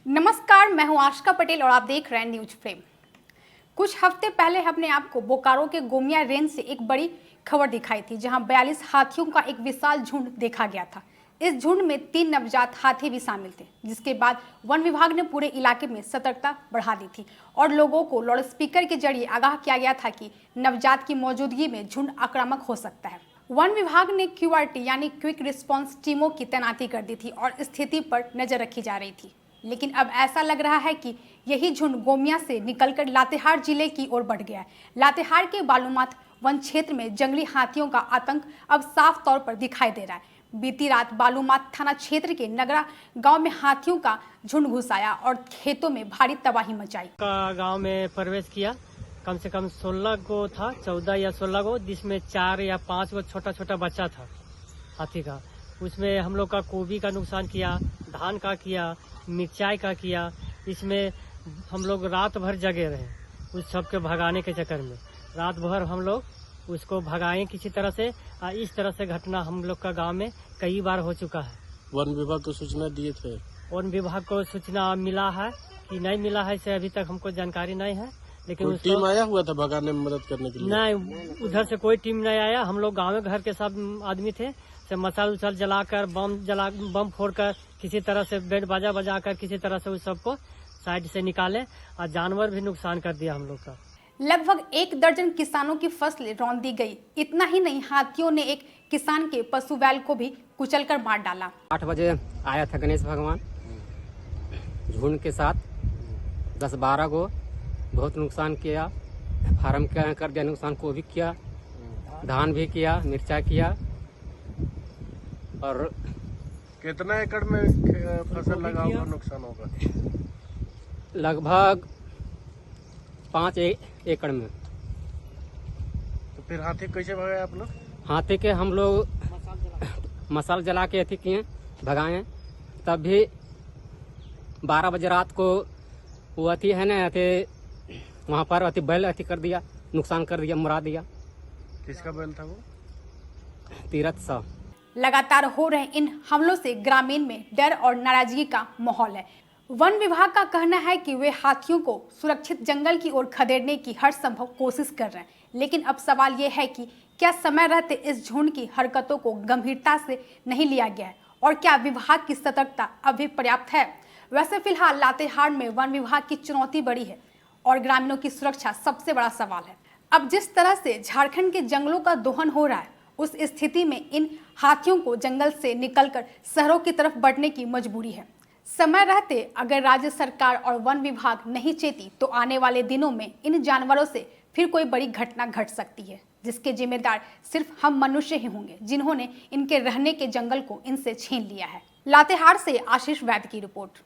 नमस्कार, मैं हूं आशिका पटेल और आप देख रहे हैं न्यूज फ्रेम। कुछ हफ्ते पहले हमने आपको बोकारो के गोमिया रेंज से एक बड़ी खबर दिखाई थी, जहां 42 हाथियों का एक विशाल झुंड देखा गया था। इस झुंड में 3 नवजात हाथी भी शामिल थे, जिसके बाद वन विभाग ने पूरे इलाके में सतर्कता बढ़ा दी थी और लोगों को लाउडस्पीकर के जरिए आगाह किया गया था कि नवजात की मौजूदगी में झुंड आक्रामक हो सकता है। वन विभाग ने QRT यानी क्विक रिस्पांस टीमों की तैनाती कर दी थी और स्थिति पर नजर रखी जा रही थी। लेकिन अब ऐसा लग रहा है कि यही झुंड गोमिया से निकलकर लातेहार जिले की ओर बढ़ गया है। लातेहार के बालूमाथ वन क्षेत्र में जंगली हाथियों का आतंक अब साफ तौर पर दिखाई दे रहा है। बीती रात बालूमाथ थाना क्षेत्र के नगरा गांव में हाथियों का झुंड घुस आया और खेतों में भारी तबाही मचाई। गांव में प्रवेश किया, कम से कम 16 गो था, 14 या 16 गो, जिसमें 4 या 5 गो छोटा छोटा बच्चा था हाथी का। उसमें हम लोग का गोभी का नुकसान किया, धान का किया, मिर्चाई का किया। इसमें हम लोग रात भर जगे रहे उस सब के भगाने के चक्कर में। रात भर हम लोग उसको भगाए किसी तरह से। इस तरह से घटना हम लोग का गांव में कई बार हो चुका है। वन विभाग को सूचना दिए थे? वन विभाग को सूचना मिला है कि नहीं मिला है, इसे अभी तक हमको जानकारी नहीं है। लेकिन टीम आया हुआ था भगाने में मदद करने के लिए? नहीं, उधर से कोई टीम नहीं आया। हम लोग गाँव में घर के सब आदमी थे, से मसाल उसाल जलाकर बम फोड़कर किसी तरह से बैंड बाजा बजाकर किसी तरह से उस सबको साइड से निकाले और जानवर भी नुकसान कर दिया हम लोग का। लगभग 1 दर्जन किसानों की फसलें रौंद दी गई। इतना ही नहीं, हाथियों ने एक किसान के पशु बैल को भी कुचलकर मार डाला। 8 बजे आया था गणेश भगवान झुंड के साथ, 10-12 को बहुत नुकसान किया। फार्म कर दिया नुकसान, को भी किया, धान भी किया, मिर्चा किया। और कितना एकड़ में फसल लगा हुआ नुकसान होगा? लगभग 5 एकड़ में। तो फिर हाथी कैसे भगाए आप लोग? हाथी के हम लोग मसाल जला के अथी किए, भगाए। तब भी 12 बजे रात को वो अथी है ना, वहाँ पर अति बैल अथी कर दिया, नुकसान कर दिया, मुरा दिया। किसका बैल था वो? तीरथ सा। लगातार हो रहे इन हमलों से ग्रामीण में डर और नाराजगी का माहौल है। वन विभाग का कहना है कि वे हाथियों को सुरक्षित जंगल की ओर खदेड़ने की हर संभव कोशिश कर रहे हैं, लेकिन अब सवाल ये है कि क्या समय रहते इस झुंड की हरकतों को गंभीरता से नहीं लिया गया है और क्या विभाग की सतर्कता अभी पर्याप्त है। वैसे फिलहाल लातेहार में वन विभाग की चुनौती बड़ी है और ग्रामीणों की सुरक्षा सबसे बड़ा सवाल है। अब जिस तरह से झारखंड के जंगलों का दोहन हो रहा है, उस स्थिति में इन हाथियों को जंगल से निकलकर शहरों की तरफ बढ़ने की मजबूरी है। समय रहते अगर राज्य सरकार और वन विभाग नहीं चेती तो आने वाले दिनों में इन जानवरों से फिर कोई बड़ी घटना घट सकती है, जिसके जिम्मेदार सिर्फ हम मनुष्य ही होंगे, जिन्होंने इनके रहने के जंगल को इनसे छीन लिया है। लातेहार से आशीष वैद्य की रिपोर्ट।